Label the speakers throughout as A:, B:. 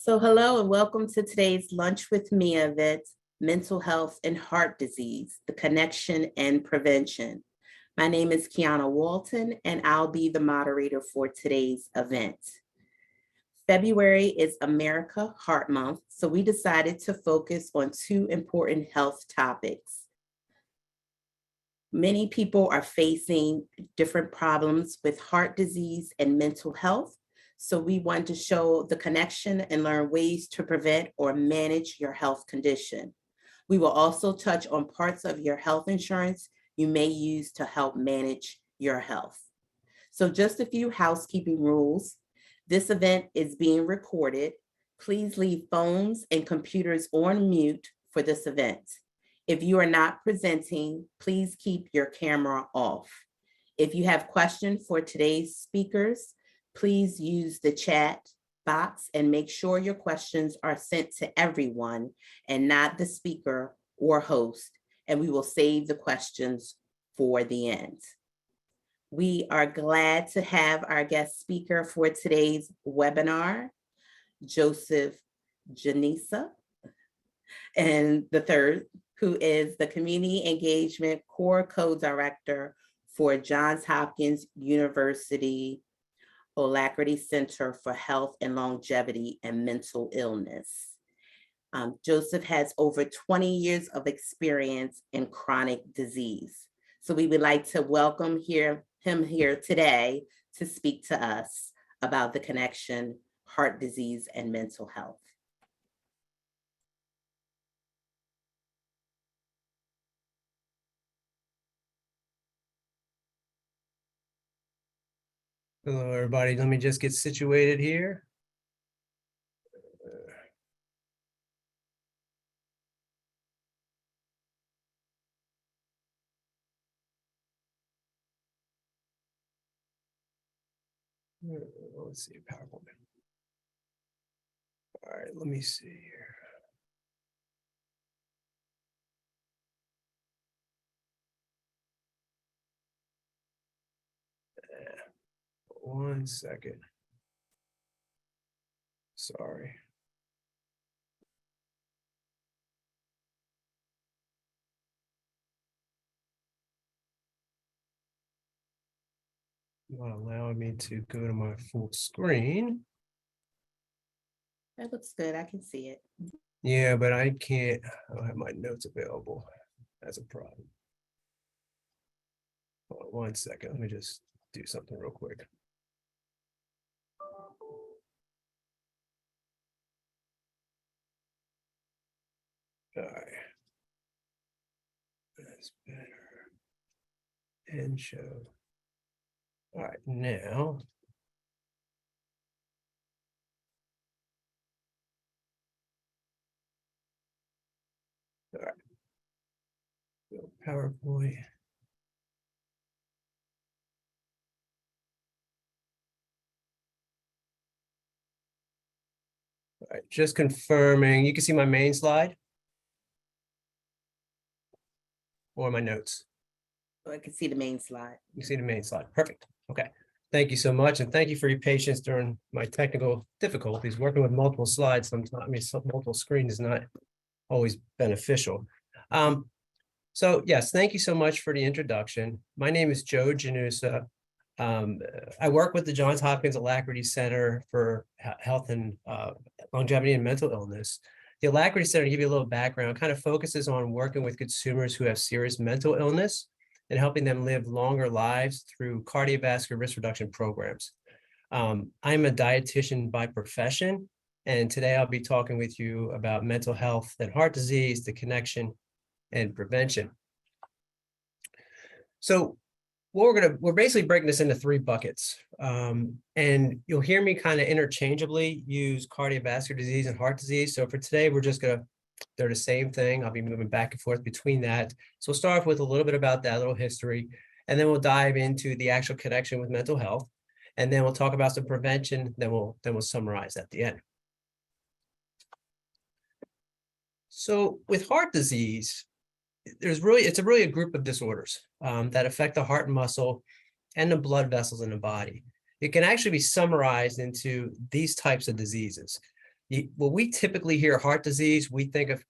A: Hello and welcome to today's Lunch with Mia event, Mental Health and Heart Disease, the Connection and Prevention. My name is Kiana Walton, and I'll be the moderator for today's event. February is America Heart Month, so we decided to focus on two important health topics. Many people are facing different problems with heart disease and mental health. So we want to show the connection and learn ways to prevent or manage your health condition. We will also touch on parts of your health insurance you may use to help manage your health. So just a few housekeeping rules. This event is being recorded. Please leave phones and computers on mute for this event. If you are not presenting, please keep your camera off. If you have questions for today's speakers, please use the chat box and make sure your questions are sent to everyone and not the speaker or host, and we will save the questions for the end. We are glad to have our guest speaker for today's webinar, Joseph Janisa, and the third, who is the Community Engagement Core Co-Director for Johns Hopkins University Alacrity Center for Health and Longevity and Mental Illness. Joseph has over 20 years of experience in chronic disease. So we would like to welcome him here today to speak to us about the connection, heart disease, and mental health.
B: Hello, everybody. Let me just get situated here. Let's see, PowerPoint. All right, let me see here. One second. Sorry. Not allowing me to go to my full screen.
A: That looks good. I can see it.
B: Yeah, but I don't have my notes available. That's a problem. Hold on 1 second. Let me just do something real quick. All right. That's better. And show. All right, now. All right. So PowerPoint. All right, just confirming. You can see my main slide or my notes.
A: I can see the main slide.
B: You see the main slide. Perfect. Okay. Thank you so much. And thank you for your patience during my technical difficulties. Working with multiple slides, multiple screens is not always beneficial. So yes, thank you so much for the introduction. My name is Joe Janusa. I work with the Johns Hopkins Alacrity Center for Health and Longevity and Mental Illness. The Alacrity Center, to give you a little background, kind of focuses on working with consumers who have serious mental illness and helping them live longer lives through cardiovascular risk reduction programs. I'm a dietitian by profession, and today I'll be talking with you about mental health and heart disease, the connection and prevention. So we're basically breaking this into three buckets. And you'll hear me kind of interchangeably use cardiovascular disease and heart disease. So for today, they're the same thing. I'll be moving back and forth between that. So we'll start off with a little bit about that, little history, and then we'll dive into the actual connection with mental health. And then we'll talk about some prevention, then we'll summarize at the end. So with heart disease, it's really a group of disorders that affect the heart muscle and the blood vessels in the body. It can actually be summarized into these types of diseases. When we typically hear heart disease, we think of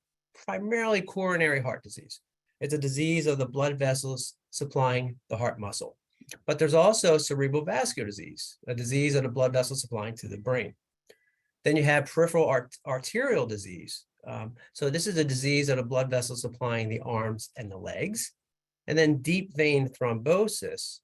B: primarily coronary heart disease. It's a disease of the blood vessels supplying the heart muscle. But there's also cerebral vascular disease, a disease of the blood vessels supplying to the brain. Then you have peripheral arterial disease. So this is a disease of the blood vessels supplying the arms and the legs. And then deep vein thrombosis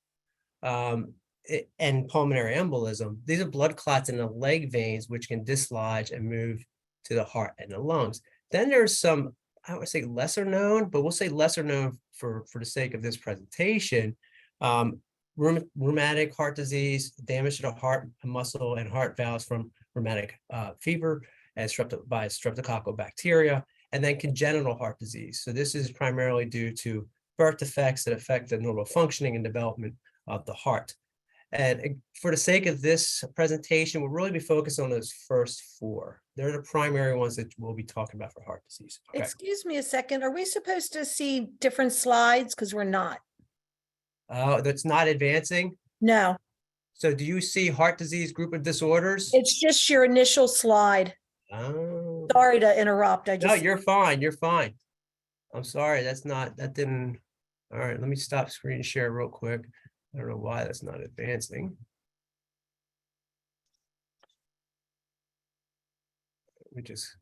B: and pulmonary embolism. These are blood clots in the leg veins, which can dislodge and move to the heart and the lungs. Then there's some, I would say lesser known, but we'll say lesser known for the sake of this presentation. Rheumatic heart disease, damage to the heart muscle and heart valves from rheumatic fever and by streptococcal bacteria, and then congenital heart disease. So this is primarily due to birth defects that affect the normal functioning and development of the heart. And for the sake of this presentation, we'll really be focused on those first four. They're the primary ones that we'll be talking about for heart disease. Okay.
C: Excuse me a second. Are we supposed to see different slides? Because we're not.
B: That's not advancing.
C: No,
B: So do you see heart disease group of disorders?
C: it's just your initial slide.
B: Oh.
C: Sorry to interrupt.
B: No, you're fine. You're fine. I'm sorry. That didn't. All right, let me stop screen share real quick. I don't know why that's not advancing. Let me just.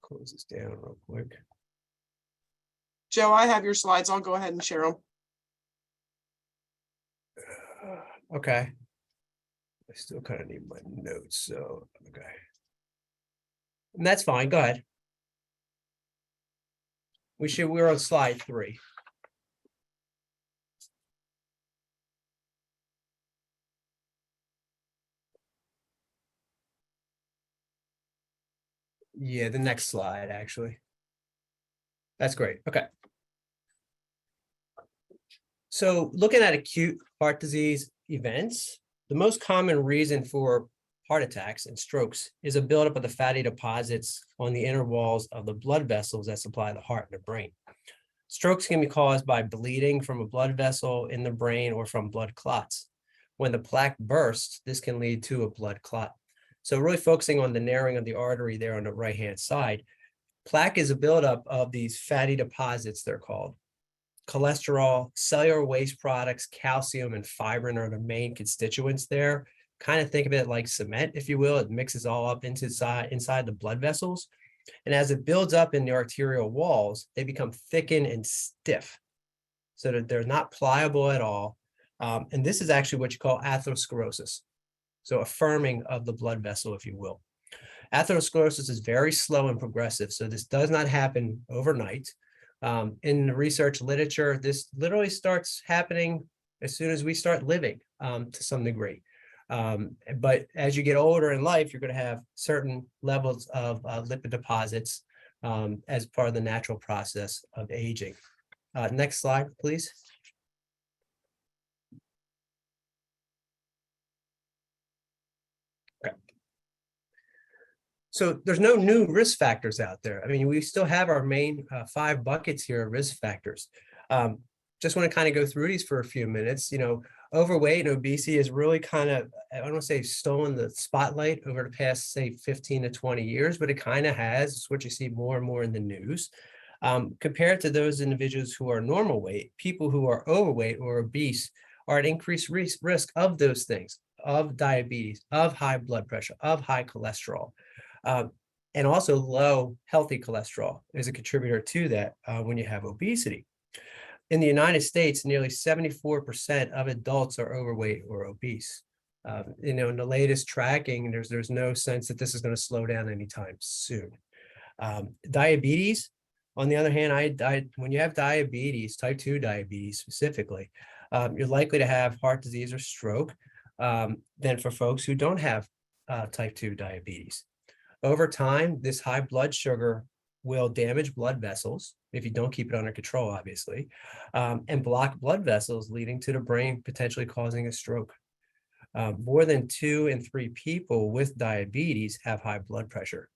B: Close this down real quick.
D: Joe, I have your slides. I'll go ahead and share them.
B: Okay. I still kind of need my notes, so, okay. And that's fine, go ahead. We're on slide 3. Yeah, the next slide, actually. That's great, okay. So looking at acute heart disease events, the most common reason for heart attacks and strokes is a buildup of the fatty deposits on the inner walls of the blood vessels that supply the heart and the brain. Strokes can be caused by bleeding from a blood vessel in the brain or from blood clots. When the plaque bursts, this can lead to a blood clot. So really focusing on the narrowing of the artery there on the right-hand side, plaque is a buildup of these fatty deposits, they're called. Cholesterol, cellular waste products, calcium, and fibrin are the main constituents there. Kind of think of it like cement, if you will. It mixes all up inside the blood vessels. And as it builds up in the arterial walls, they become thickened and stiff so that they're not pliable at all. And this is actually what you call atherosclerosis. So a firming of the blood vessel, if you will. Atherosclerosis is very slow and progressive. So this does not happen overnight. In the research literature, this literally starts happening as soon as we start living to some degree. But as you get older in life, you're going to have certain levels of lipid deposits as part of the natural process of aging. Next slide, please. Okay. So there's no new risk factors out there. I mean, we still have our main 5 buckets here of risk factors. Just want to kind of go through these for a few minutes. You know, overweight and obesity is really kind of, I don't want to say stolen the spotlight over the past, say, 15 to 20 years, but it kind of has. It's what you see more and more in the news. Compared to those individuals who are normal weight, people who are overweight or obese are at increased risk of those things, of diabetes, of high blood pressure, of high cholesterol. And also low healthy cholesterol is a contributor to that when you have obesity. In the United States, nearly 74% of adults are overweight or obese. You know, in the latest tracking, there's no sense that this is going to slow down anytime soon. Diabetes, on the other hand, when you have diabetes, type 2 diabetes specifically, you're likely to have heart disease or stroke than for folks who don't have type 2 diabetes. Over time, this high blood sugar will damage blood vessels if you don't keep it under control, obviously, and block blood vessels, leading to the brain potentially causing a stroke. More than 2 in 3 people with diabetes have high blood pressure.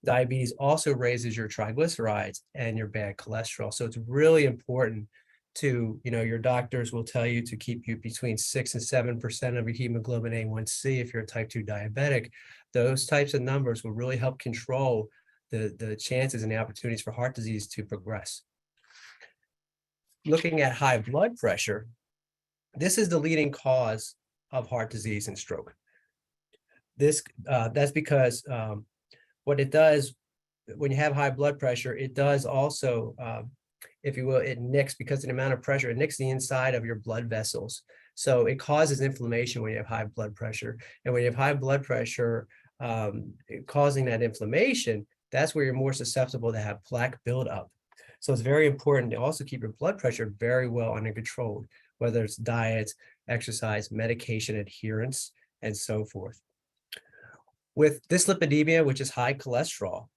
B: Diabetes also raises your triglycerides and your bad cholesterol. So it's really important to, your doctors will tell you to keep you between 6 and 7% of your hemoglobin A1C if you're a type 2 diabetic. Those types of numbers will really help control the chances and the opportunities for heart disease to progress. Looking at high blood pressure, this is the leading cause of heart disease and stroke. That's because what it does when you have high blood pressure, it does also, if you will, it nicks, because of the amount of pressure, it nicks the inside of your blood vessels. So it causes inflammation when you have high blood pressure. And when you have high blood pressure causing that inflammation, that's where you're more susceptible to have plaque buildup. So it's very important to also keep your blood pressure very well under control, whether it's diet, exercise, medication adherence, and so forth. With dyslipidemia, which is high cholesterol,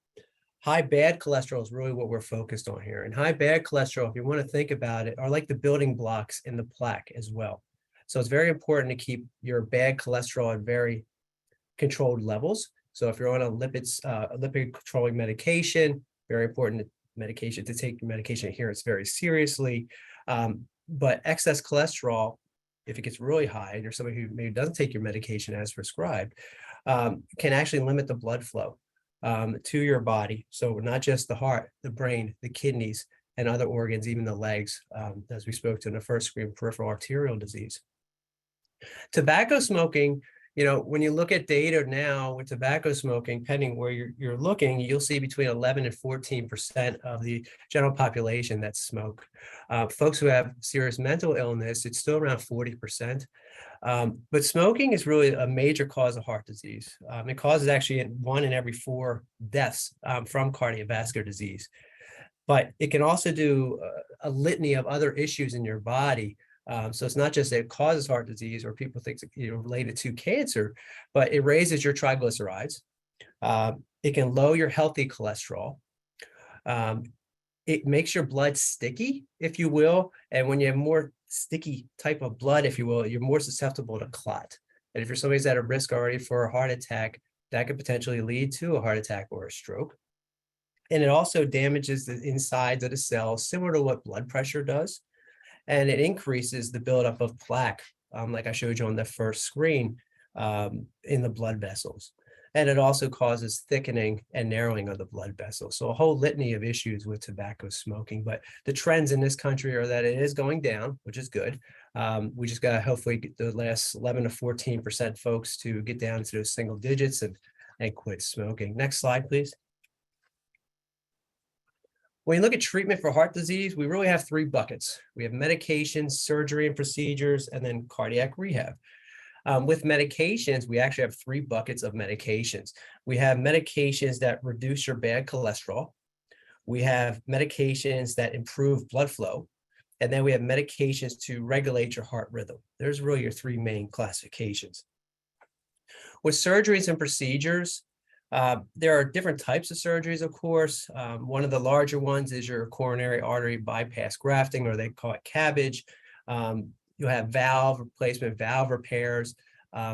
B: high bad cholesterol is really what we're focused on here. And high bad cholesterol, if you want to think about it, are like the building blocks in the plaque as well. So it's very important to keep your bad cholesterol at very controlled levels. So if you're on a lipid controlling medication, very important medication to take your medication adherence very seriously. But excess cholesterol, if it gets really high, and you're somebody who maybe doesn't take your medication as prescribed, can actually limit the blood flow to your body. So not just the heart, the brain, the kidneys, and other organs, even the legs, as we spoke to in the first screen, peripheral arterial disease. Tobacco smoking, when you look at data now with tobacco smoking, depending where you're looking, you'll see between 11 and 14% of the general population that smoke. Folks who have serious mental illness, it's still around 40%. But smoking is really a major cause of heart disease. It causes actually 1 in every 4 deaths from cardiovascular disease. But it can also do a litany of other issues in your body. So it's not just that it causes heart disease or people think it's related to cancer, but it raises your triglycerides. It can lower your healthy cholesterol. It makes your blood sticky, if you will. And when you have more sticky type of blood, if you will, you're more susceptible to clot. And if you're somebody who's at a risk already for a heart attack, that could potentially lead to a heart attack or a stroke. And it also damages the insides of the cells, similar to what blood pressure does. And it increases the buildup of plaque, like I showed you on the first screen, in the blood vessels. And it also causes thickening and narrowing of the blood vessels. So a whole litany of issues with tobacco smoking. But the trends in this country are that it is going down, which is good. We just got to hopefully get the last 11 to 14% folks to get down into those single digits and quit smoking. Next slide, please. When you look at treatment for heart disease, we really have 3 buckets. We have medications, surgery and procedures, and then cardiac rehab. With medications, we actually have 3 buckets of medications. We have medications that reduce your bad cholesterol. We have medications that improve blood flow. And then we have medications to regulate your heart rhythm. There's really your 3 main classifications. With surgeries and procedures, there are different types of surgeries, of course. One of the larger ones is your coronary artery bypass grafting, or they call it CABG. You'll have valve replacement, valve repairs.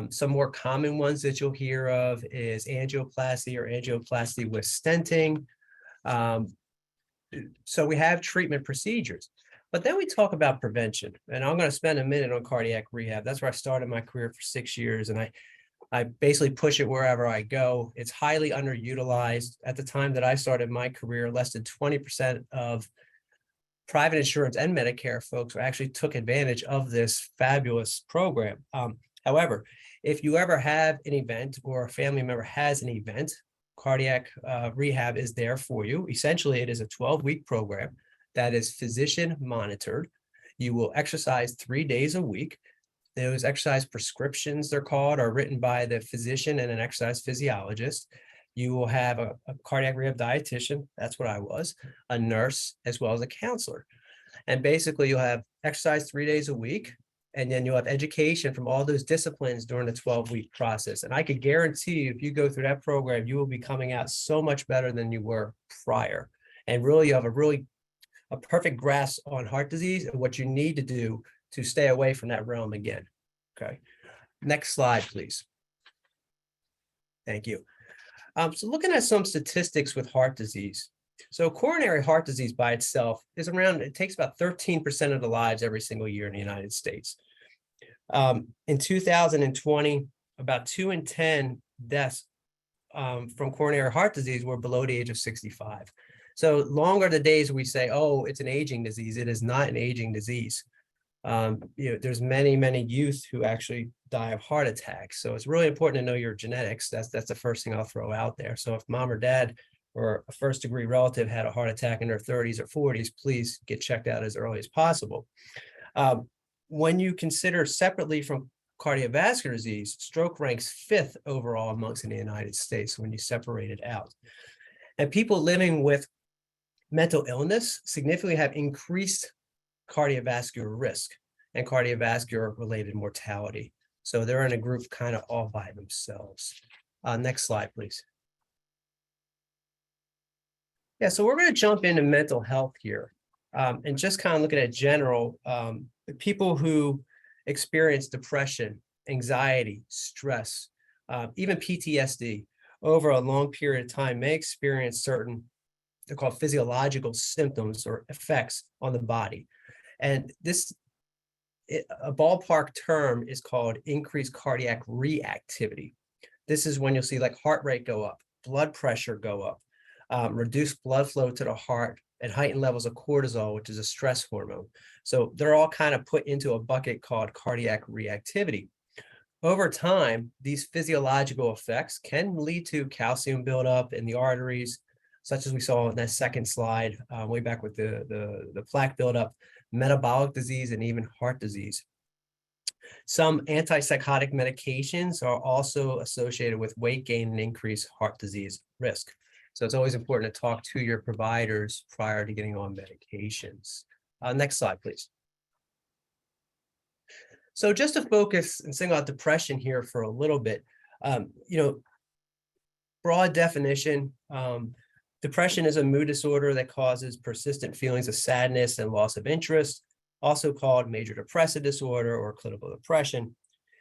B: Some more common ones that you'll hear of is angioplasty or angioplasty with stenting. So we have treatment procedures. But then we talk about prevention. And I'm going to spend a minute on cardiac rehab. That's where I started my career for 6 years. And I basically push it wherever I go. It's highly underutilized. At the time that I started my career, less than 20% of private insurance and Medicare folks actually took advantage of this fabulous program. However, if you ever have an event or a family member has an event, cardiac rehab is there for you. Essentially, it is a 12-week program that is physician monitored. You will exercise 3 days a week. Those exercise prescriptions, they're called, are written by the physician and an exercise physiologist. You will have a cardiac rehab dietitian, that's what I was, a nurse, as well as a counselor. And basically you'll have exercise 3 days a week, and then you'll have education from all those disciplines during the 12-week process. And I could guarantee you, if you go through that program, you will be coming out so much better than you were prior. And really, you have a perfect grasp on heart disease and what you need to do to stay away from that realm again. Okay. Next slide, please. Thank you. So looking at some statistics with heart disease. So coronary heart disease by itself is around, it takes about 13% of the lives every single year in the United States. In 2020, about 2 in 10 deaths from coronary heart disease were below the age of 65. So longer the days we say, oh, it's an aging disease, it is not an aging disease. There's many youth who actually die of heart attacks. So it's really important to know your genetics. That's the first thing I'll throw out there. So if mom or dad or a first degree relative had a heart attack in their 30s or 40s, please get checked out as early as possible. When you consider separately from cardiovascular disease, stroke ranks 5th overall amongst in the United States when you separate it out. And people living with mental illness significantly have increased cardiovascular risk and cardiovascular related mortality. So they're in a group kind of all by themselves. Next slide, please. Yeah, so we're going to jump into mental health here and just kind of looking at general people who experience depression, anxiety, stress, even PTSD over a long period of time may experience certain, they're called physiological symptoms or effects on the body. And a ballpark term is called increased cardiac reactivity. This is when you'll see like heart rate go up, blood pressure go up, reduced blood flow to the heart, and heightened levels of cortisol, which is a stress hormone. So they're all kind of put into a bucket called cardiac reactivity. Over time, these physiological effects can lead to calcium buildup in the arteries, such as we saw in that second slide, way back with the plaque buildup, metabolic disease, and even heart disease. Some antipsychotic medications are also associated with weight gain and increased heart disease risk. So it's always important to talk to your providers prior to getting on medications. Next slide, please. So just to focus and single out depression here for a little bit, broad definition, depression is a mood disorder that causes persistent feelings of sadness and loss of interest, also called major depressive disorder or clinical depression.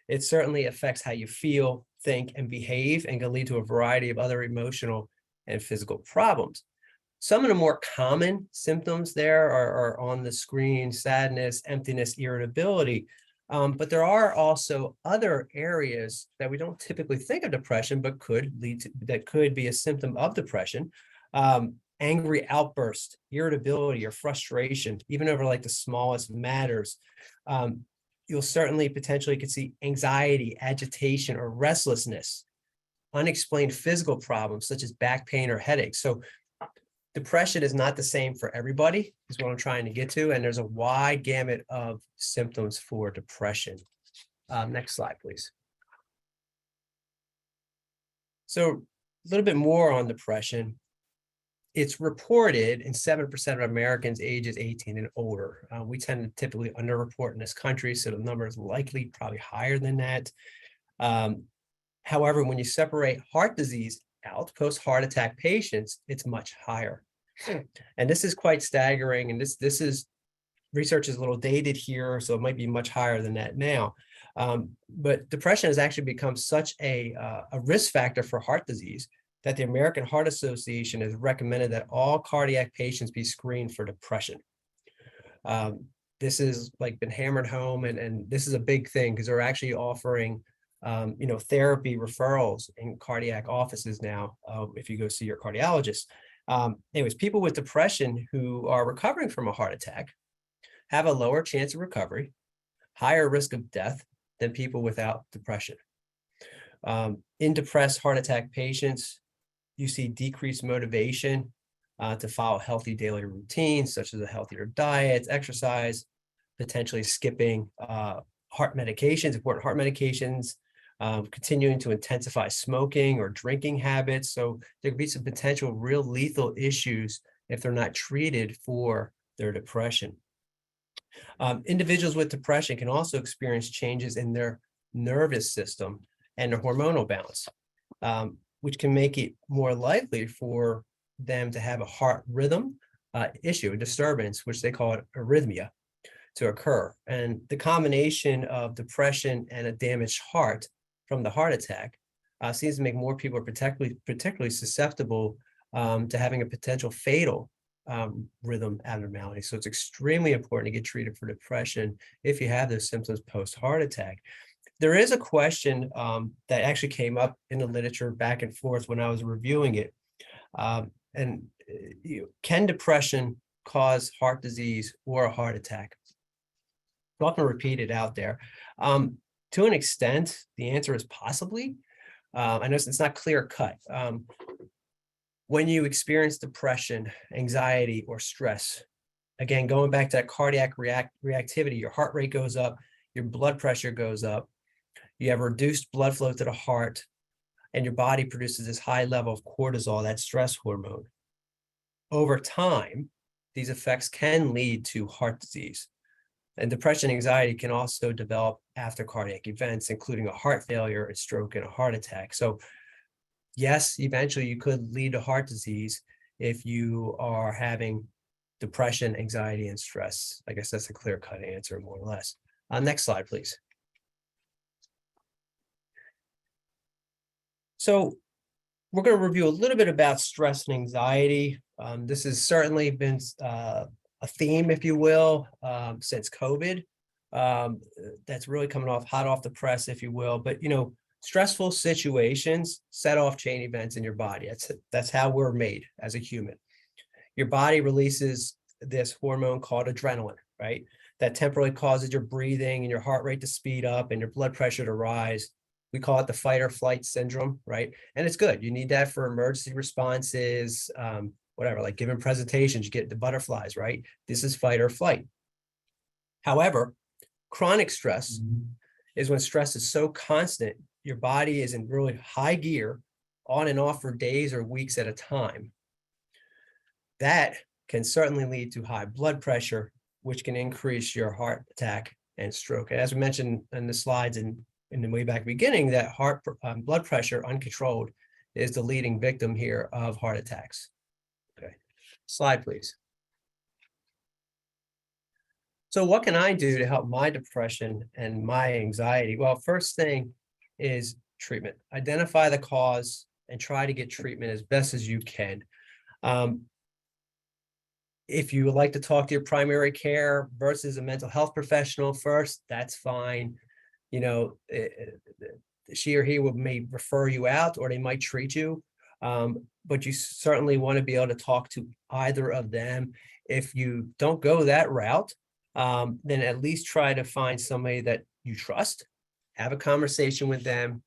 B: It certainly affects how you feel, think, and behave, and can lead to a variety of other emotional and physical problems. Some of the more common symptoms there are on the screen: sadness, emptiness, irritability. But there are also other areas that we don't typically think of depression, but that could be a symptom of depression. Angry outburst, irritability, or frustration, even over like the smallest matters. You'll certainly potentially could see anxiety, agitation, or restlessness, unexplained physical problems such as back pain or headaches. So depression is not the same for everybody, is what I'm trying to get to. And there's a wide gamut of symptoms for depression. Next slide, please. So a little bit more on depression. It's reported in 7% of Americans ages 18 and older. We tend to typically underreport in this country, so the number is likely probably higher than that. However, when you separate heart disease out, post-heart attack patients, it's much higher. And this is quite staggering. And this is, research is a little dated here, so it might be much higher than that now. But depression has actually become such a risk factor for heart disease that the American Heart Association has recommended that all cardiac patients be screened for depression. This has like been hammered home, and this is a big thing because they're actually offering therapy referrals in cardiac offices now, if you go see your cardiologist. Anyways, people with depression who are recovering from a heart attack have a lower chance of recovery, higher risk of death than people without depression. In depressed heart attack patients, you see decreased motivation to follow healthy daily routines, such as a healthier diet, exercise, potentially skipping heart medications, important heart medications, continuing to intensify smoking or drinking habits. So there could be some potential real lethal issues if they're not treated for their depression. Individuals with depression can also experience changes in their nervous system and their hormonal balance, which can make it more likely for them to have a heart rhythm issue, a disturbance, which they call arrhythmia, to occur. And the combination of depression and a damaged heart from the heart attack seems to make more people particularly susceptible to having a potential fatal rhythm abnormality. So it's extremely important to get treated for depression if you have those symptoms post-heart attack. There is a question that actually came up in the literature back and forth when I was reviewing it. Can depression cause heart disease or a heart attack? I'm often repeated out there. To an extent, the answer is possibly. I know it's not clear cut. When you experience depression, anxiety, or stress, again, going back to that cardiac reactivity, your heart rate goes up, your blood pressure goes up, you have reduced blood flow to the heart, and your body produces this high level of cortisol, that stress hormone. Over time, these effects can lead to heart disease. And depression and anxiety can also develop after cardiac events, including a heart failure, a stroke, and a heart attack. So yes, eventually you could lead to heart disease if you are having depression, anxiety, and stress. I guess that's a clear-cut answer, more or less. Next slide, please. So we're going to review a little bit about stress and anxiety. This has certainly been a theme, if you will, since COVID. That's really coming hot off the press, if you will. But, stressful situations set off chain events in your body. That's how we're made as a human. Your body releases this hormone called adrenaline, right? That temporarily causes your breathing and your heart rate to speed up and your blood pressure to rise. We call it the fight or flight syndrome, right? And it's good. You need that for emergency responses, whatever, like giving presentations, you get the butterflies, right? This is fight or flight. However, chronic stress is when stress is so constant, your body is in really high gear, on and off for days or weeks at a time. That can certainly lead to high blood pressure, which can increase your heart attack and stroke. And as we mentioned in the slides in the way back beginning, that blood pressure uncontrolled is the leading victim here of heart attacks. Okay, slide, please. So what can I do to help my depression and my anxiety? Well, first thing is treatment. Identify the cause and try to get treatment as best as you can. If you would like to talk to your primary care versus a mental health professional first, that's fine. She or he may refer you out, or they might treat you. But you certainly want to be able to talk to either of them. If you don't go that route, then at least try to find somebody that you trust, have a conversation with them,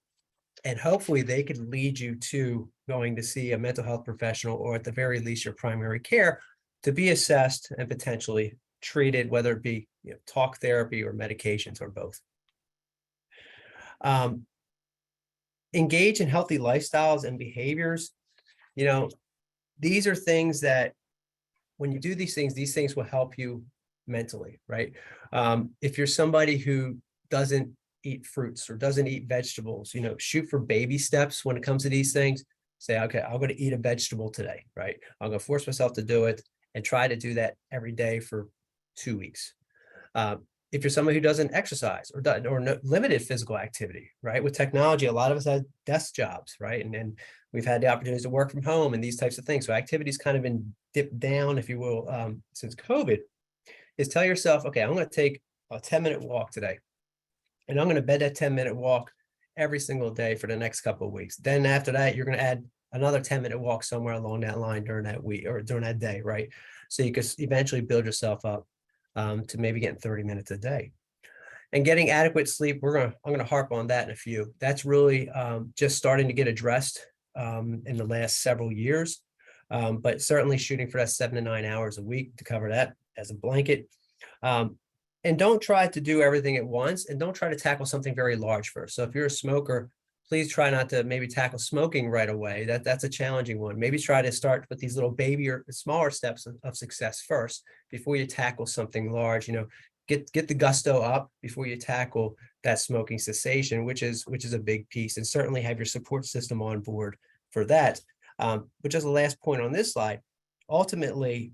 B: and hopefully they could lead you to going to see a mental health professional, or at the very least your primary care, to be assessed and potentially treated, whether it be talk therapy or medications or both. Engage in healthy lifestyles and behaviors. These are things that when you do these things will help you mentally, right? If you're somebody who doesn't eat fruits or doesn't eat vegetables, shoot for baby steps when it comes to these things. Say, okay, I'm going to eat a vegetable today, right? I'm going to force myself to do it and try to do that every day for 2 weeks. If you're somebody who doesn't exercise or limited physical activity, right? With technology, a lot of us have desk jobs, right? And then we've had the opportunities to work from home and these types of things. So activity's kind of been dipped down, if you will, since COVID. Is tell yourself, okay, I'm going to take a 10-minute walk today, and I'm going to bed that 10-minute walk every single day for the next couple of weeks. Then after that, you're going to add another 10-minute walk somewhere along that line during that week or during that day, right? So you could eventually build yourself up to maybe getting 30 minutes a day. And getting adequate sleep, I'm going to harp on that in a few. That's really just starting to get addressed in the last several years, but certainly shooting for that 7 to 9 hours a week to cover that as a blanket. And don't try to do everything at once, and don't try to tackle something very large first. So if you're a smoker, please try not to maybe tackle smoking right away. That's a challenging one. Maybe try to start with these little baby or smaller steps of success first before you tackle something large. Get the gusto up before you tackle that smoking cessation, which is a big piece, and certainly have your support system on board for that. But just the last point on this slide, ultimately,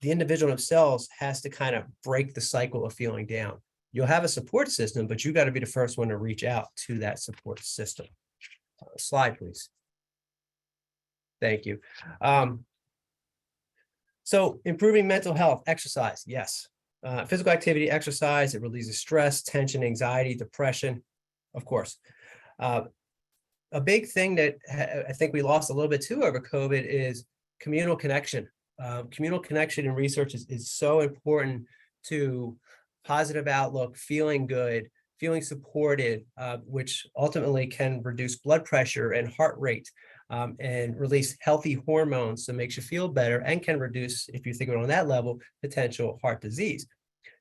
B: the individual themselves has to kind of break the cycle of feeling down. You'll have a support system, but you got to be the first one to reach out to that support system. Slide, please. Thank you. So improving mental health, exercise, yes. Physical activity, exercise, it releases stress, tension, anxiety, depression, of course. A big thing that I think we lost a little bit too over COVID is communal connection. Communal connection in research is so important to positive outlook, feeling good, feeling supported, which ultimately can reduce blood pressure and heart rate, and release healthy hormones, so it makes you feel better and can reduce, if you think of it on that level, potential heart disease.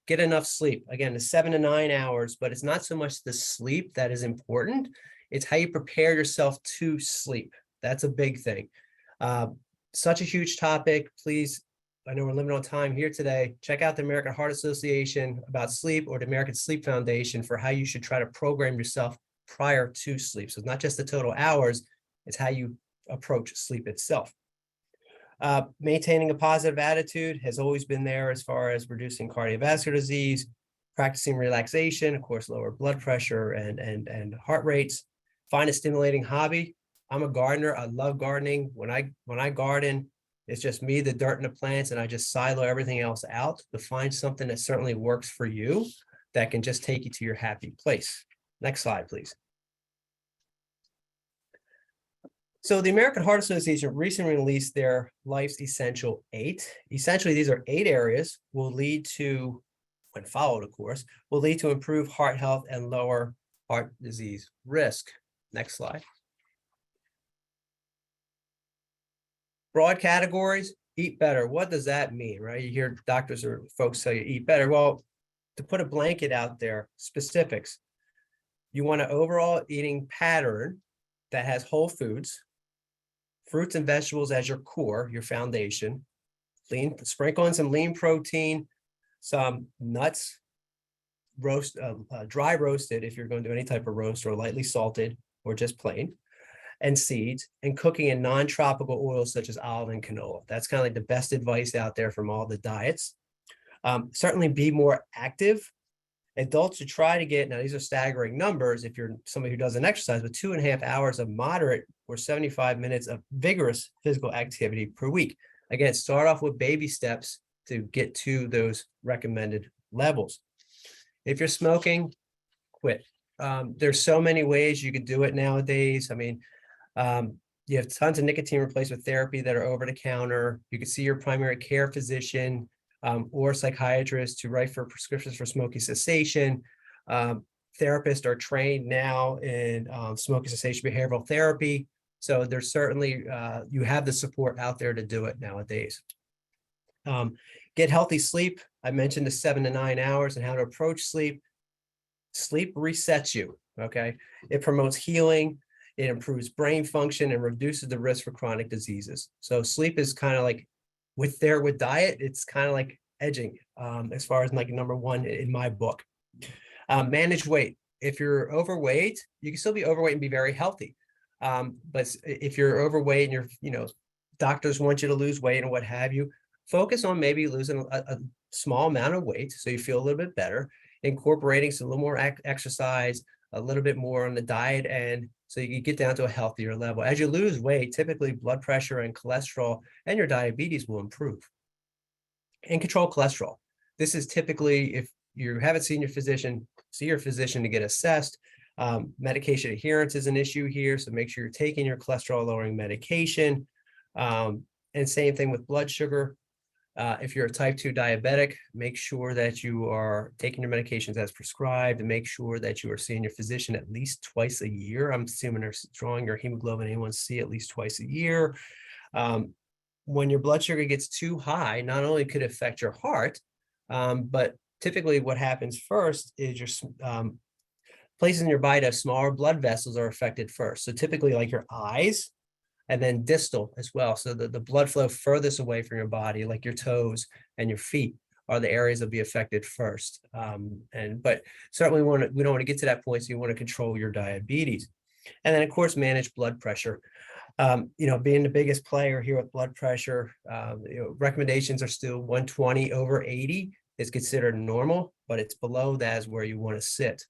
B: Get enough sleep. Again, the 7 to 9 hours, but it's not so much the sleep that is important. It's how you prepare yourself to sleep. That's a big thing. Such a huge topic. Please, I know we're limited on time here today. Check out the American Heart Association about sleep, or the American Sleep Foundation for how you should try to program yourself prior to sleep. So it's not just the total hours, it's how you approach sleep itself. Maintaining a positive attitude has always been there as far as reducing cardiovascular disease, practicing relaxation, of course, lower blood pressure and heart rates. Find a stimulating hobby. I'm a gardener. I love gardening. When I garden, it's just me, the dirt, and the plants, and I just silo everything else out to find something that certainly works for you that can just take you to your happy place. Next slide, please. So the American Heart Association recently released their Life's Essential 8. Essentially, these are 8 areas will lead to, when followed, of course, will lead to improved heart health and lower heart disease risk. Next slide. Broad categories, eat better. What does that mean, right? You hear doctors or folks tell you eat better. Well, to put a blanket out there, specifics. You want an overall eating pattern that has whole foods, fruits and vegetables as your core, your foundation, sprinkle in some lean protein, some nuts, dry roasted if you're going to do any type of roast, or lightly salted, or just plain, and seeds, and cooking in non-tropical oils such as olive and canola. That's kind of like the best advice out there from all the diets. Certainly be more active. Adults should try to get, now these are staggering numbers if you're somebody who doesn't exercise, but 2.5 hours of moderate or 75 minutes of vigorous physical activity per week. Again, start off with baby steps to get to those recommended levels. If you're smoking, quit. There's so many ways you could do it nowadays. I mean, you have tons of nicotine replacement therapy that are over the counter. You can see your primary care physician or psychiatrist to write for prescriptions for smoking cessation. Therapists are trained now in smoking cessation behavioral therapy. So there's certainly, you have the support out there to do it nowadays. Get healthy sleep. I mentioned the 7 to 9 hours and how to approach sleep. Sleep resets you, okay? It promotes healing, it improves brain function, and reduces the risk for chronic diseases. So sleep is kind of like, with diet, it's kind of like edging as far as like number one in my book. Manage weight. If you're overweight, you can still be overweight and be very healthy. But if you're overweight and doctors want you to lose weight and what have you, focus on maybe losing a small amount of weight so you feel a little bit better, incorporating some little more exercise, a little bit more on the diet end, so you can get down to a healthier level. As you lose weight, typically blood pressure and cholesterol and your diabetes will improve. And control cholesterol. This is typically, if you haven't seen your physician, see your physician to get assessed. Medication adherence is an issue here, so make sure you're taking your cholesterol lowering medication. And same thing with blood sugar. If you're a type 2 diabetic, make sure that you are taking your medications as prescribed, and make sure that you are seeing your physician at least twice a year. I'm assuming they're drawing your hemoglobin A1C at least twice a year. When your blood sugar gets too high, not only could it affect your heart, but typically what happens first is your places in your body that have smaller blood vessels are affected first. So typically like your eyes, and then distal as well. So the blood flow furthest away from your body, like your toes and your feet, are the areas that will be affected first. But certainly we don't want to get to that point, so you want to control your diabetes. And then of course, manage blood pressure. Being the biggest player here with blood pressure, recommendations are still 120 over 80 is considered normal, but it's below that is where you want to sit.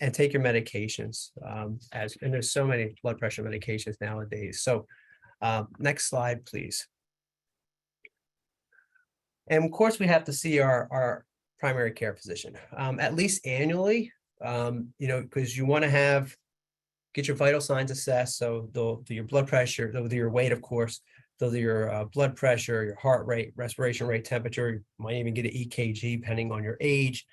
B: and take your medications. And there's so many blood pressure medications nowadays. So next slide, please. And of course, we have to see our primary care physician at least annually, because you want to get your vital signs assessed. So they'll do your blood pressure, they'll do your weight, of course, they'll do your blood pressure, your heart rate, respiration rate, temperature. You might even get an EKG depending on your age.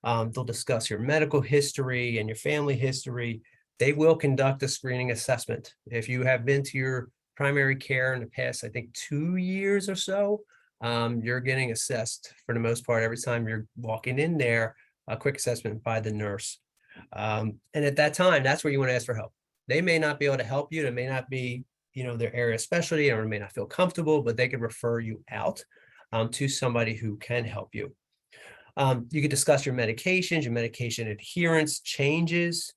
B: They'll discuss your medical history and your family history. They will conduct a screening assessment. If you have been to your primary care in the past, I think 2 years or so, you're getting assessed for the most part every time you're walking in there, a quick assessment by the nurse. And at that time, that's where you want to ask for help. They may not be able to help you. It may not be, their area of specialty, or may not feel comfortable, but they could refer you out to somebody who can help you. You could discuss your medications, your medication adherence changes,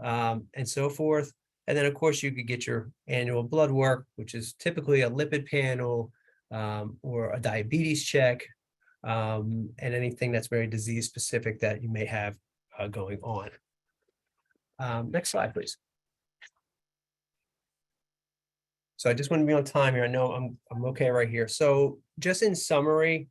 B: and so forth. And then, of course, you could get your annual blood work, which is typically a lipid panel or a diabetes check, and anything that's very disease specific that you may have going on. Next slide, please. So I just want to be on time here. I know I'm okay right here. So just in summary,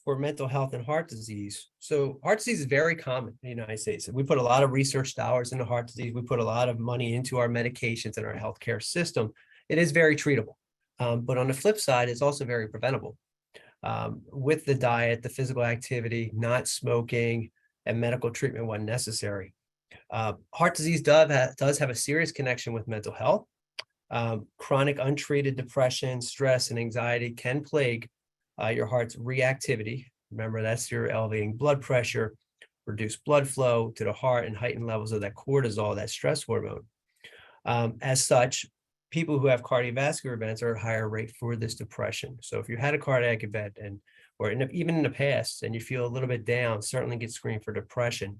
B: for mental health and heart disease. So heart disease is very common in the United States. We put a lot of research dollars into heart disease. We put a lot of money into our medications and our healthcare system. It is very treatable. But on the flip side, it's also very preventable. With the diet, the physical activity, not smoking, and medical treatment when necessary. Heart disease does have a serious connection with mental health. Chronic untreated depression, stress, and anxiety can plague your heart's reactivity. Remember, that's your elevating blood pressure, reduced blood flow to the heart, and heightened levels of that cortisol, that stress hormone. As such, people who have cardiovascular events are at a higher rate for this depression. So if you had a cardiac event even in the past and you feel a little bit down, certainly get screened for depression.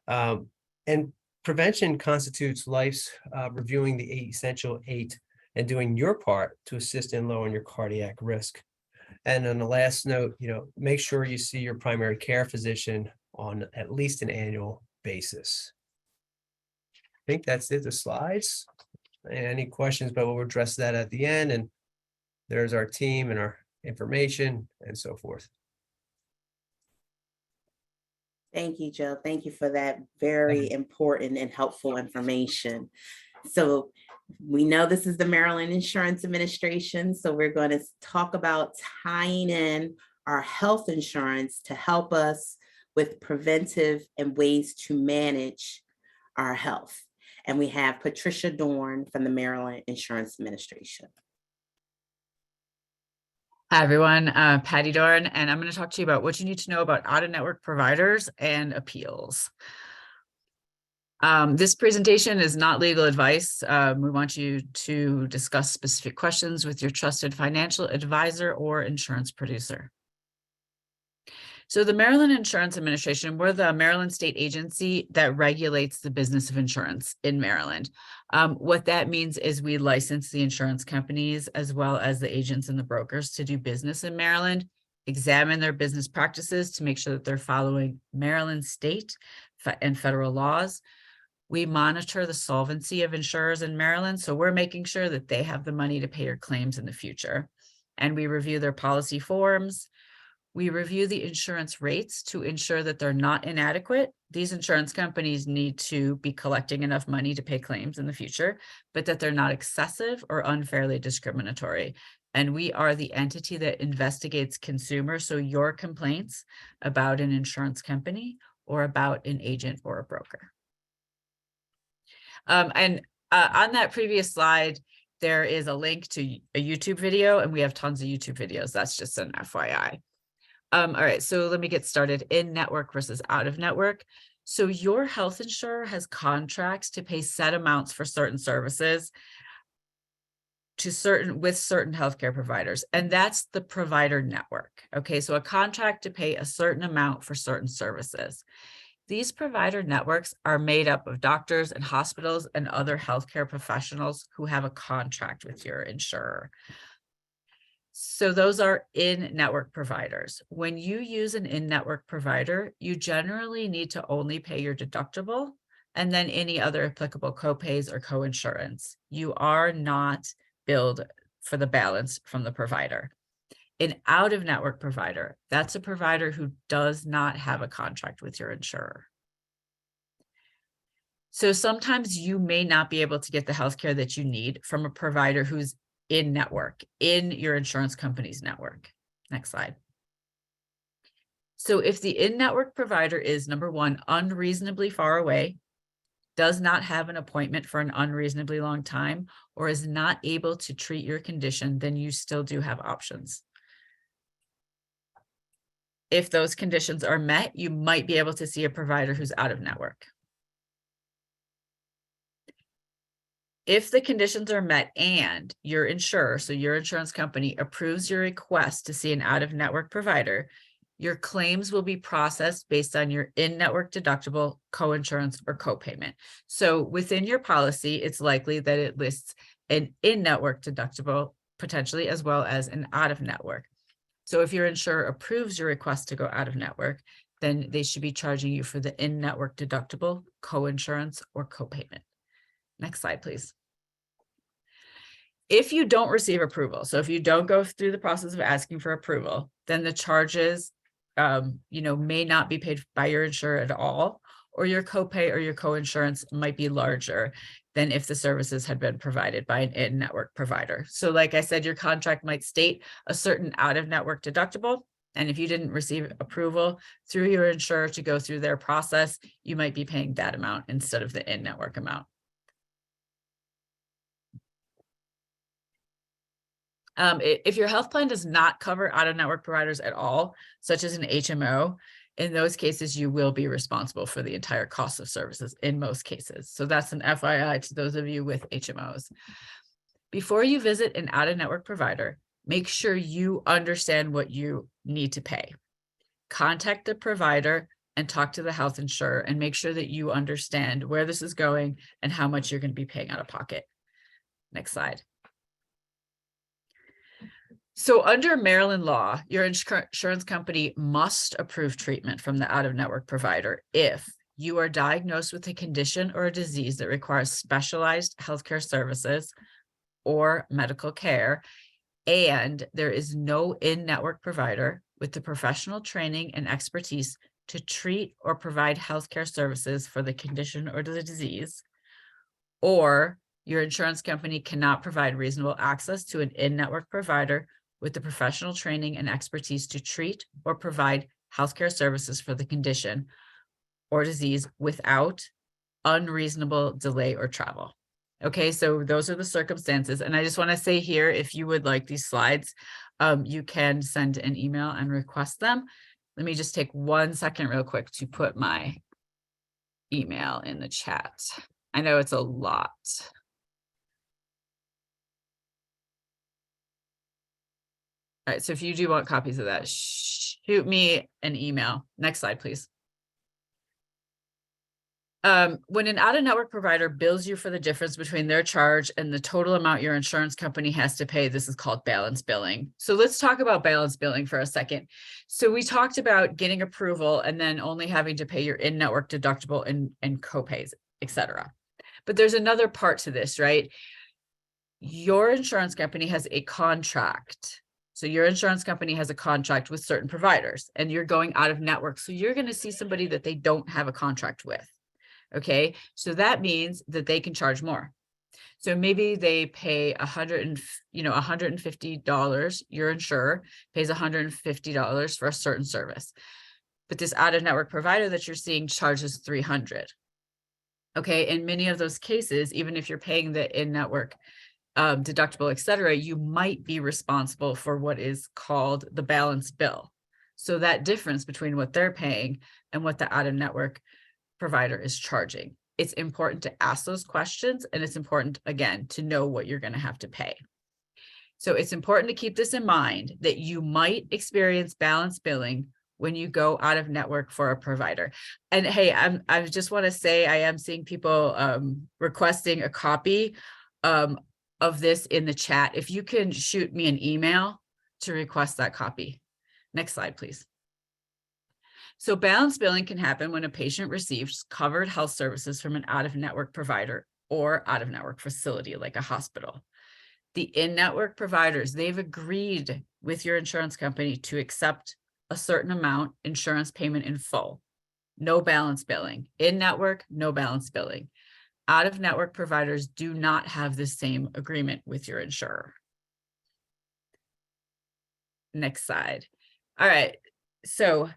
B: And prevention constitutes life's reviewing the essential 8 and doing your part to assist in lowering your cardiac risk. And on the last note, make sure you see your primary care physician on at least an annual basis. I think that's it, the slides. Any questions, but we'll address that at the end. And there's our team and our information and so forth.
A: Thank you, Joe. Thank you for that very important and helpful information. So we know this is the Maryland Insurance Administration, so we're going to talk about tying in our health insurance to help us with preventive and ways to manage our health. And we have Patricia Dorn from the Maryland Insurance Administration.
E: Hi, everyone. Patty Dorn, and I'm going to talk to you about what you need to know about out-of-network providers and appeals. This presentation is not legal advice. We want you to discuss specific questions with your trusted financial advisor or insurance producer. So the Maryland Insurance Administration, we're the Maryland state agency that regulates the business of insurance in Maryland. What that means is we license the insurance companies as well as the agents and the brokers to do business in Maryland, examine their business practices to make sure that they're following Maryland state and federal laws. We monitor the solvency of insurers in Maryland, so we're making sure that they have the money to pay your claims in the future. And we review their policy forms. We review the insurance rates to ensure that they're not inadequate. These insurance companies need to be collecting enough money to pay claims in the future, but that they're not excessive or unfairly discriminatory. And we are the entity that investigates consumers, so your complaints about an insurance company or about an agent or a broker. On that previous slide, there is a link to a YouTube video, and we have tons of YouTube videos. That's just an FYI. All right, so let me get started. In-network versus out-of-network. So your health insurer has contracts to pay set amounts for certain services with certain healthcare providers, and that's the provider network. Okay, so a contract to pay a certain amount for certain services. These provider networks are made up of doctors and hospitals and other healthcare professionals who have a contract with your insurer. So those are in-network providers. When you use an in-network provider, you generally need to only pay your deductible and then any other applicable copays or coinsurance. You are not billed for the balance from the provider. An out-of-network provider, that's a provider who does not have a contract with your insurer. So sometimes you may not be able to get the healthcare that you need from a provider who's in network, in your insurance company's network. Next slide. So if the in-network provider is, number one, unreasonably far away, does not have an appointment for an unreasonably long time, or is not able to treat your condition, then you still do have options. If those conditions are met, you might be able to see a provider who's out of network. If the conditions are met and your insurer, so your insurance company, approves your request to see an out-of-network provider, your claims will be processed based on your in-network deductible, coinsurance, or copayment. So within your policy, it's likely that it lists an in-network deductible, potentially, as well as an out-of-network. So if your insurer approves your request to go out-of-network, then they should be charging you for the in-network deductible, coinsurance, or copayment. Next slide, please. If you don't receive approval, so if you don't go through the process of asking for approval, then the charges, may not be paid by your insurer at all, or your copay or your coinsurance might be larger than if the services had been provided by an in-network provider. So like I said, your contract might state a certain out-of-network deductible, and if you didn't receive approval through your insurer to go through their process, you might be paying that amount instead of the in-network amount. If your health plan does not cover out-of-network providers at all, such as an HMO, in those cases, you will be responsible for the entire cost of services in most cases. So that's an FYI to those of you with HMOs. Before you visit an out-of-network provider, make sure you understand what you need to pay. Contact the provider and talk to the health insurer and make sure that you understand where this is going and how much you're going to be paying out of pocket. Next slide. So under Maryland law, your insurance company must approve treatment from the out-of-network provider if you are diagnosed with a condition or a disease that requires specialized healthcare services or medical care, and there is no in-network provider with the professional training and expertise to treat or provide healthcare services for the condition or the disease, or your insurance company cannot provide reasonable access to an in-network provider with the professional training and expertise to treat or provide healthcare services for the condition or disease without unreasonable delay or travel. Okay, so those are the circumstances. And I just want to say here, if you would like these slides, you can send an email and request them. Let me just take 1 second real quick to put my email in the chat. I know it's a lot. All right, so if you do want copies of that, shoot me an email. Next slide, please. When an out-of-network provider bills you for the difference between their charge and the total amount your insurance company has to pay, this is called balance billing. So let's talk about balance billing for a second. So we talked about getting approval and then only having to pay your in-network deductible and copays, et cetera. But there's another part to this, right? Your insurance company has a contract. So your insurance company has a contract with certain providers and you're going out of network. So you're going to see somebody that they don't have a contract with. Okay. So that means that they can charge more. So maybe they pay $150. Your insurer pays $150 for a certain service, but this out of network provider that you're seeing charges $300. Okay. In many of those cases, even if you're paying the in-network deductible, et cetera, you might be responsible for what is called the balance bill. So that difference between what they're paying and what the out-of-network provider is charging. It's important to ask those questions, and it's important, again, to know what you're going to have to pay. So it's important to keep this in mind that you might experience balance billing when you go out of network for a provider. And hey, I just want to say I am seeing people requesting a copy of this in the chat. If you can shoot me an email to request that copy. Next slide, please. So balance billing can happen when a patient receives covered health services from an out-of-network provider or out-of-network facility like a hospital. The in-network providers, they've agreed with your insurance company to accept a certain amount insurance payment in full. No balance billing. In-network, no balance billing. Out-of-network providers do not have the same agreement with your insurer. Next slide. All right, so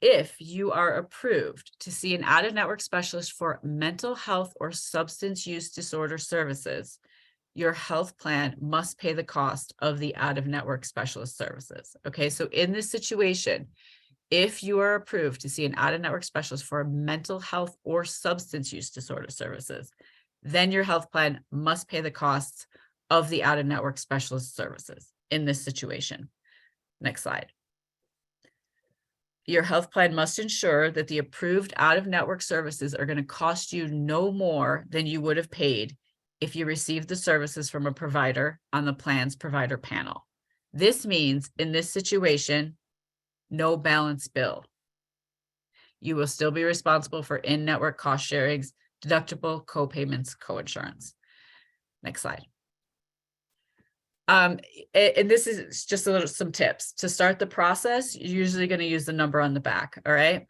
E: if you are approved to see an out-of-network specialist for mental health or substance use disorder services, your health plan must pay the cost of the out-of-network specialist services. Okay, so in this situation, if you are approved to see an out-of-network specialist for mental health or substance use disorder services, then your health plan must pay the costs of the out-of-network specialist services in this situation. Next slide. Your health plan must ensure that the approved out-of-network services are going to cost you no more than you would have paid if you received the services from a provider on the plan's provider panel. This means in this situation, no balance bill. You will still be responsible for in-network cost sharings, deductible, co-payments, co-insurance. Next slide. And this is just some tips. To start the process, you're usually going to use the number on the back, all right?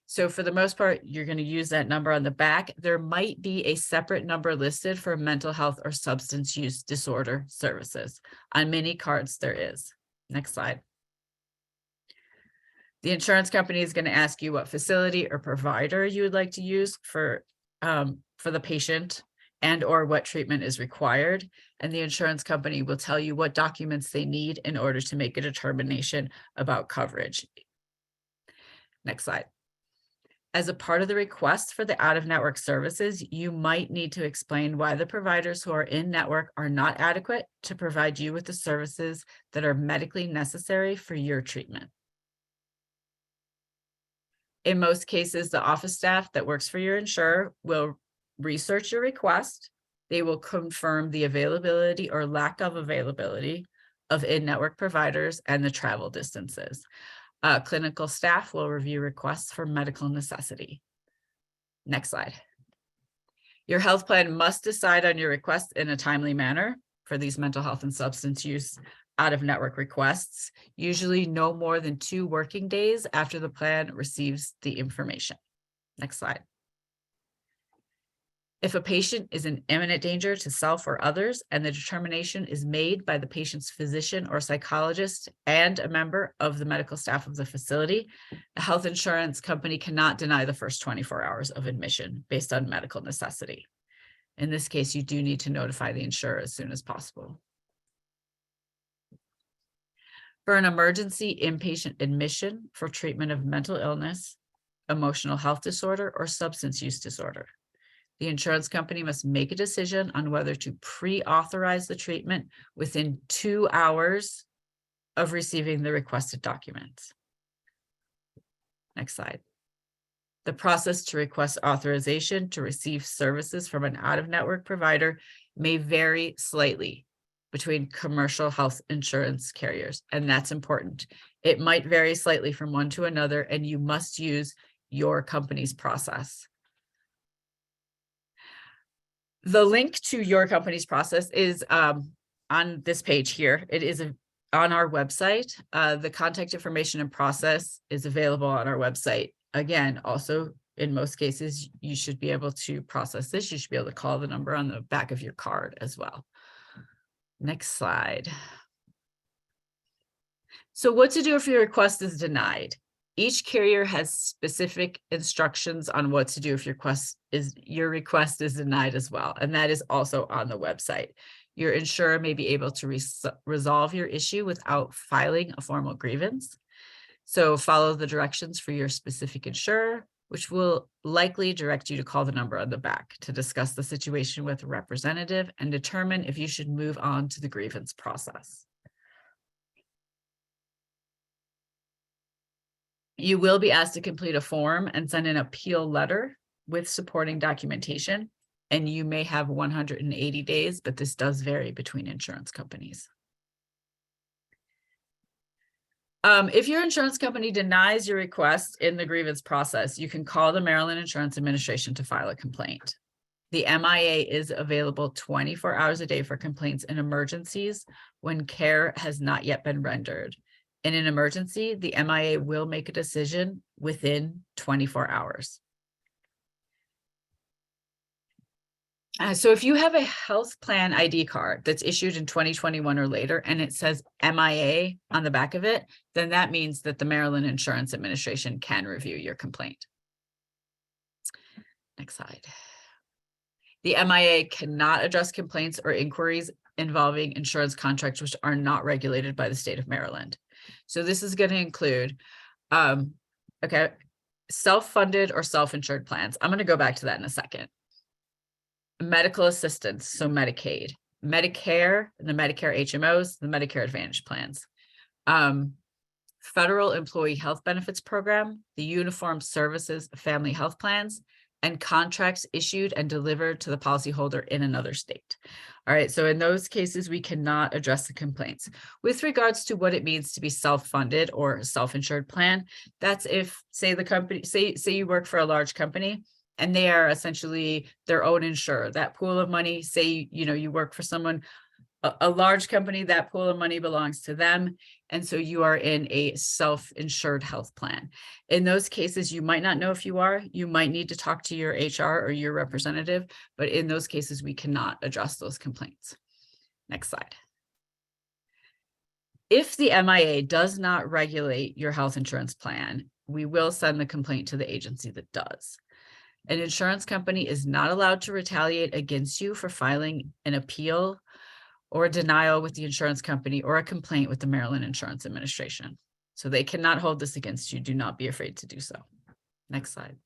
E: So for the most part, you're going to use that number on the back. There might be a separate number listed for mental health or substance use disorder services. On many cards, there is. Next slide. The insurance company is going to ask you what facility or provider you would like to use for the patient and or what treatment is required. And the insurance company will tell you what documents they need in order to make a determination about coverage. Next slide. As a part of the request for the out-of-network services, you might need to explain why the providers who are in-network are not adequate to provide you with the services that are medically necessary for your treatment. In most cases, the office staff that works for your insurer will research your request. They will confirm the availability or lack of availability of in-network providers and the travel distances. Clinical staff will review requests for medical necessity. Next slide. Your health plan must decide on your request in a timely manner for these mental health and substance use out-of-network requests, usually no more than 2 working days after the plan receives the information. Next slide. If a patient is in imminent danger to self or others, and the determination is made by the patient's physician or psychologist and a member of the medical staff of the facility, the health insurance company cannot deny the first 24 hours of admission based on medical necessity. In this case, you do need to notify the insurer as soon as possible. For an emergency inpatient admission for treatment of mental illness, emotional health disorder, or substance use disorder, the insurance company must make a decision on whether to pre-authorize the treatment within 2 hours of receiving the requested documents. Next slide. The process to request authorization to receive services from an out-of-network provider may vary slightly between commercial health insurance carriers, and that's important. It might vary slightly from one to another, and you must use your company's process. The link to your company's process is on this page here. It is on our website. The contact information and process is available on our website. Again, also, in most cases, you should be able to process this. You should be able to call the number on the back of your card as well. Next slide. So what to do if your request is denied? Each carrier has specific instructions on what to do if your request is denied as well, and that is also on the website. Your insurer may be able to resolve your issue without filing a formal grievance. So follow the directions for your specific insurer, which will likely direct you to call the number on the back to discuss the situation with a representative and determine if you should move on to the grievance process. You will be asked to complete a form and send an appeal letter with supporting documentation, and you may have 180 days, but this does vary between insurance companies. If your insurance company denies your request in the grievance process, you can call the Maryland Insurance Administration to file a complaint. The MIA is available 24 hours a day for complaints and emergencies when care has not yet been rendered. In an emergency, the MIA will make a decision within 24 hours. So if you have a health plan ID card that's issued in 2021 or later, and it says MIA on the back of it, then that means that the Maryland Insurance Administration can review your complaint. Next slide. The MIA cannot address complaints or inquiries involving insurance contracts which are not regulated by the state of Maryland. So this is going to include, self-funded or self-insured plans. I'm going to go back to that in a second. Medical assistance, so Medicaid, Medicare, the Medicare HMOs, the Medicare Advantage plans, Federal Employee Health Benefits Program, the Uniform Services Family Health Plans, and contracts issued and delivered to the policyholder in another state. All right, so in those cases, we cannot address the complaints. With regards to what it means to be self-funded or self-insured plan, that's if, say the company, say you work for a large company, and they are essentially their own insurer. That pool of money, say, you work for someone, a large company, that pool of money belongs to them. And so you are in a self-insured health plan. In those cases, you might not know if you are, you might need to talk to your HR or your representative, but in those cases, we cannot address those complaints. Next slide. If the MIA does not regulate your health insurance plan, we will send the complaint to the agency that does. An insurance company is not allowed to retaliate against you for filing an appeal or a denial with the insurance company or a complaint with the Maryland Insurance Administration. So they cannot hold this against you. Do not be afraid to do so. Next slide.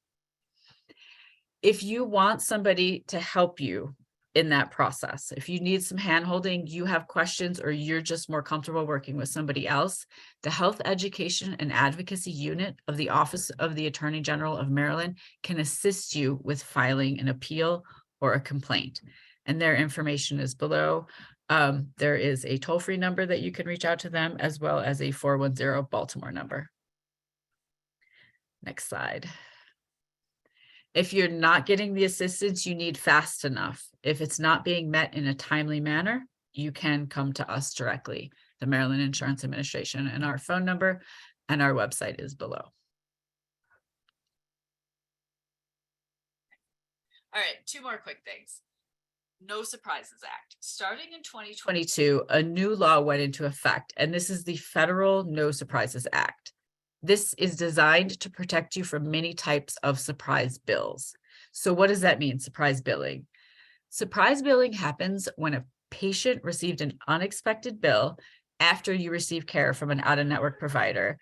E: If you want somebody to help you in that process, if you need some handholding, you have questions, or you're just more comfortable working with somebody else, the Health Education and Advocacy Unit of the Office of the Attorney General of Maryland can assist you with filing an appeal or a complaint. And their information is below. There is a toll-free number that you can reach out to them, as well as a 410 Baltimore number. Next slide. If you're not getting the assistance you need fast enough, if it's not being met in a timely manner, you can come to us directly, the Maryland Insurance Administration, and our phone number and our website is below. All right, two more quick things. No Surprises Act. Starting in 2022, a new law went into effect, and this is the Federal No Surprises Act. This is designed to protect you from many types of surprise bills. So what does that mean, surprise billing? Surprise billing happens when a patient received an unexpected bill after you receive care from an out-of-network provider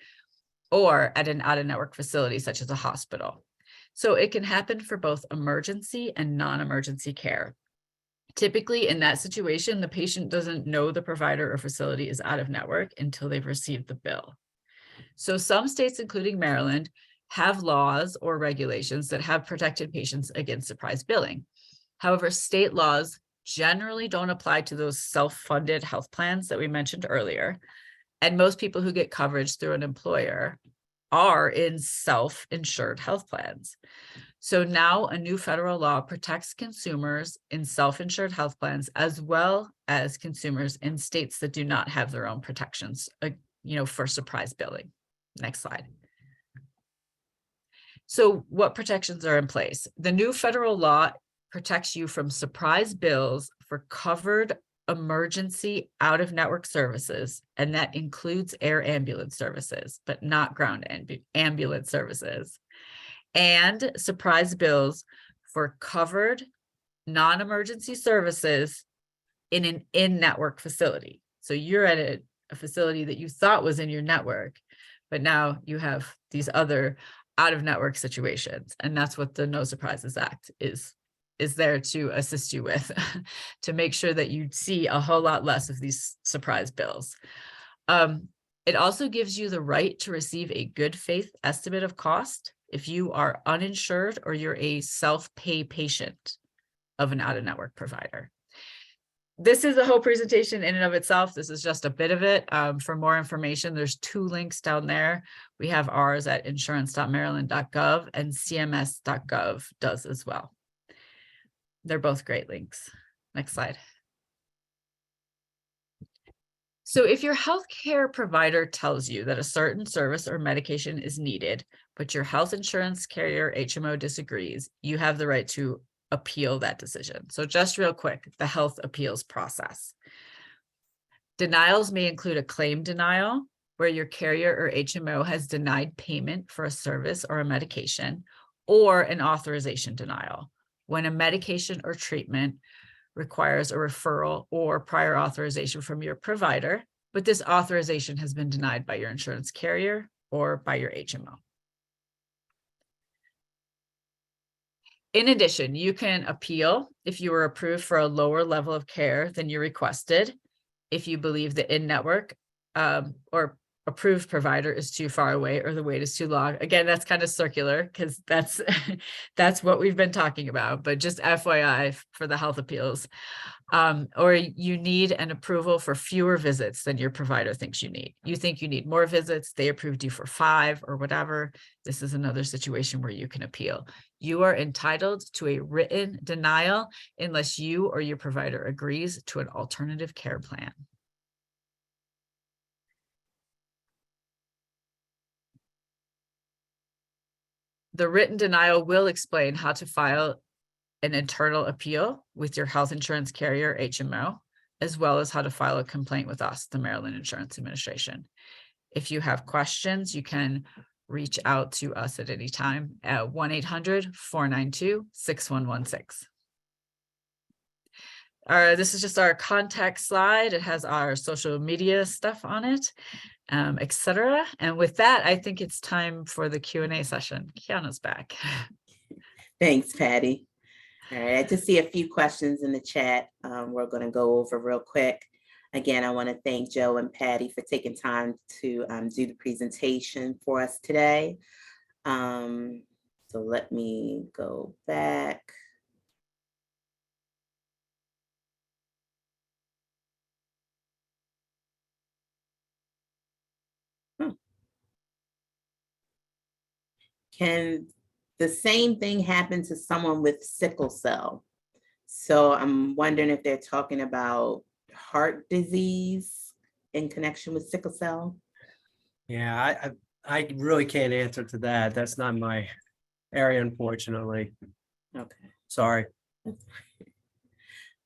E: or at an out-of-network facility such as a hospital. So it can happen for both emergency and non-emergency care. Typically, in that situation, the patient doesn't know the provider or facility is out of network until they've received the bill. So some states, including Maryland, have laws or regulations that have protected patients against surprise billing. However, state laws generally don't apply to those self-funded health plans that we mentioned earlier. And most people who get coverage through an employer are in self-insured health plans. So now a new federal law protects consumers in self-insured health plans, as well as consumers in states that do not have their own protections, for surprise billing. Next slide. So what protections are in place? The new federal law protects you from surprise bills for covered emergency out-of-network services, and that includes air ambulance services, but not ground ambulance services, and surprise bills for covered non-emergency services in an in-network facility. So you're at a facility that you thought was in your network, but now you have these other out-of-network situations, and that's what the No Surprises Act is there to assist you with, to make sure that you see a whole lot less of these surprise bills. It also gives you the right to receive a good faith estimate of cost if you are uninsured or you're a self-pay patient of an out-of-network provider. this is the whole presentation in and of itself. This is just a bit of it. For more information, there's 2 links down there. We have ours at insurance.maryland.gov, and cms.gov does as well. They're both great links. Next slide. So if your healthcare provider tells you that a certain service or medication is needed, but your health insurance carrier HMO disagrees, you have the right to appeal that decision. So just real quick, the health appeals process. Denials may include a claim denial, where your carrier or HMO has denied payment for a service or a medication, or an authorization denial, when a medication or treatment requires a referral or prior authorization from your provider, but this authorization has been denied by your insurance carrier or by your HMO. In addition, you can appeal if you were approved for a lower level of care than you requested, if you believe the in-network or approved provider is too far away or the wait is too long. Again, that's kind of circular because that's that's what we've been talking about, but just FYI for the health appeals. Or you need an approval for fewer visits than your provider thinks you need. You think you need more visits, they approved you for 5 or whatever. This is another situation where you can appeal. You are entitled to a written denial unless you or your provider agrees to an alternative care plan. The written denial will explain how to file an internal appeal with your health insurance carrier HMO, as well as how to file a complaint with us, the Maryland Insurance Administration. If you have questions, you can reach out to us at any time at 1-800-492-6116. This is just our contact slide. It has our social media stuff on it, etc. And with that, I think it's time for the Q&A session. Kiana's back.
A: Thanks, Patty. All right, I just see a few questions in the chat. We're going to go over real quick. Again, I want to thank Joe and Patty for taking time to do the presentation for us today. So let me go back. Can the same thing happen to someone with sickle cell? So I'm wondering if they're talking about heart disease in connection with sickle cell.
B: Yeah, I really can't answer to that. That's not my area, unfortunately.
A: Okay.
B: Sorry.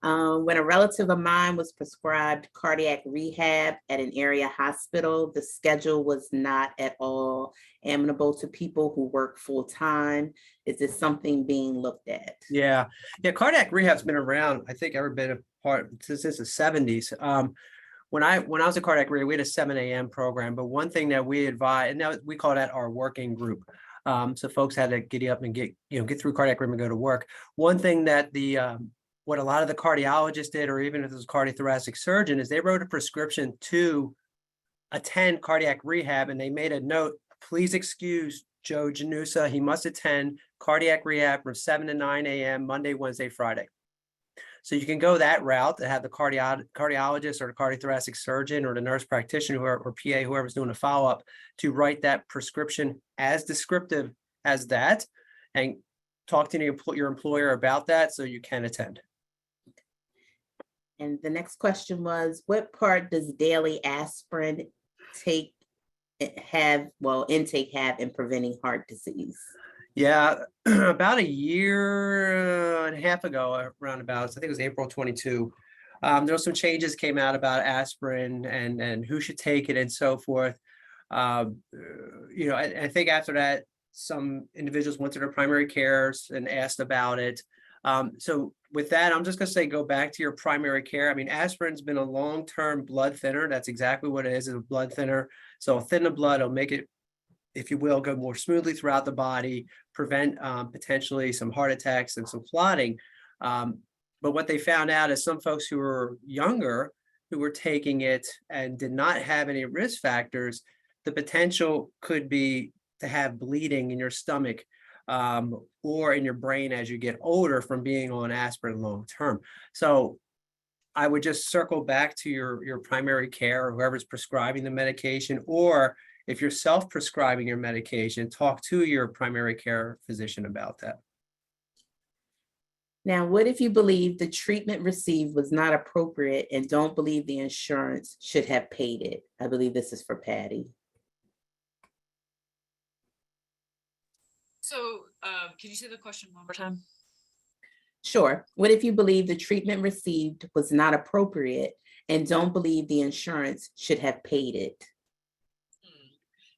A: When a relative of mine was prescribed cardiac rehab at an area hospital, the schedule was not at all amenable to people who work full time. Is this something being looked at?
B: Yeah, cardiac rehab's been around, I think, ever been a part since the 70s. When I was a cardiac rehab, we had a 7 a.m. program, but one thing that we advise, and now we call that our working group. So folks had to get up and get through cardiac rehab and go to work. One thing that what a lot of the cardiologists did, or even if it was a cardiothoracic surgeon, is they wrote a prescription to attend cardiac rehab, and they made a note, please excuse Joe Janusa, he must attend cardiac rehab from 7 to 9 a.m. Monday, Wednesday, Friday. So you can go that route to have the cardiologist or the cardiothoracic surgeon or the nurse practitioner or PA, whoever's doing a follow-up, to write that prescription as descriptive as that, and talk to your employer about that so you can attend.
A: And the next question was, what part does daily aspirin intake have in preventing heart disease?
B: Yeah, about a year and a half ago, around about, I think it was April 22, there were some changes came out about aspirin and who should take it and so forth. I think after that, some individuals went to their primary cares and asked about it. So with that, I'm just going to say, go back to your primary care. I mean, aspirin's been a long-term blood thinner. That's exactly what it is, a blood thinner. So it'll thin the blood, it'll make it, if you will, go more smoothly throughout the body, prevent potentially some heart attacks and some clotting. But what they found out is some folks who were younger, who were taking it and did not have any risk factors, the potential could be to have bleeding in your stomach or in your brain as you get older from being on aspirin long term. So I would just circle back to your primary care or whoever's prescribing the medication, or if you're self-prescribing your medication, talk to your primary care physician about that.
A: Now, what if you believe the treatment received was not appropriate and don't believe the insurance should have paid it? I believe this is for Patty.
E: So, can you say the question one more time?
A: Sure. What if you believe the treatment received was not appropriate and don't believe the insurance should have paid it?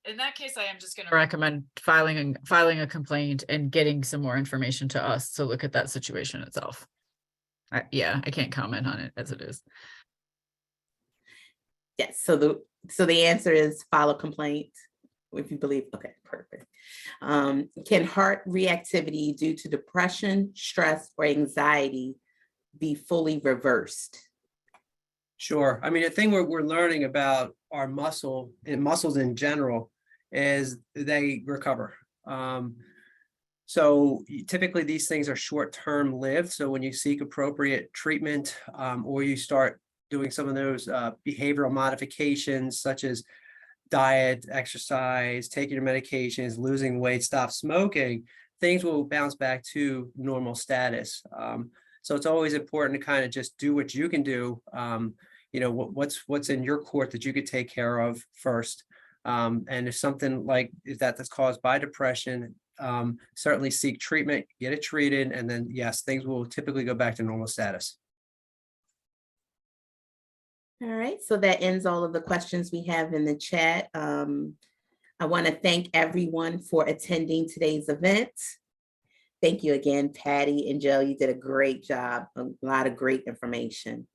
E: In that case, I am just going to recommend filing a complaint and getting some more information to us to look at that situation itself. Yeah, I can't comment on it as it is.
A: Yes. So the answer is file a complaint if you believe. Okay, perfect. Can heart reactivity due to depression, stress, or anxiety be fully reversed?
B: Sure. I mean, the thing we're learning about our muscles in general is they recover. So typically these things are short-term lived. So when you seek appropriate treatment, or you start doing some of those behavioral modifications such as diet, exercise, taking your medications, losing weight, stop smoking, things will bounce back to normal status. So it's always important to kind of just do what you can do. You know, what's in your court that you could take care of first. And if something like that's caused by depression, certainly seek treatment, get it treated, and then yes, things will typically go back to normal status.
A: All right, so that ends all of the questions we have in the chat. I want to thank everyone for attending today's event. Thank you again, Patty and Joe. You did a great job, a lot of great information.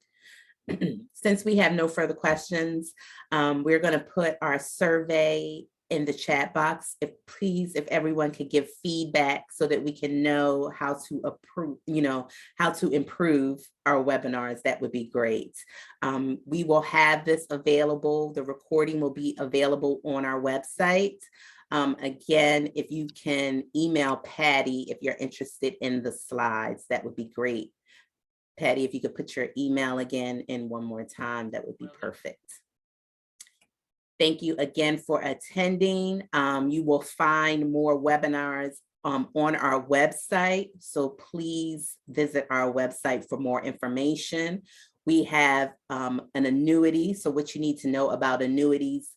A: Since we have no further questions, we're going to put our survey in the chat box. If everyone could give feedback so that we can know how to improve our webinars, that would be great. We will have this available. The recording will be available on our website. Again, if you can email Patty if you're interested in the slides, that would be great. Patty, if you could put your email again in one more time, that would be perfect. Thank you again for attending. You will find more webinars on our website, so please visit our website for more information. We have an annuity, so what you need to know about annuities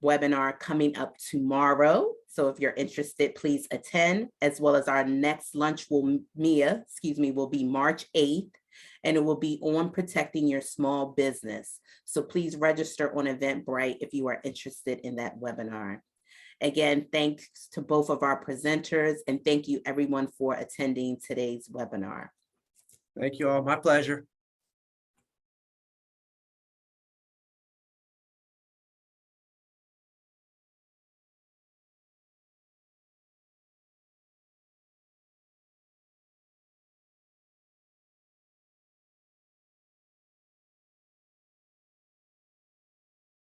A: webinar coming up tomorrow. So if you're interested, please attend, as well as our next lunch will be March 8th. And it will be on protecting your small business. So please register on Eventbrite if you are interested in that webinar. Again, thanks to both of our presenters, and thank you everyone for attending today's webinar.
B: Thank you all. My pleasure.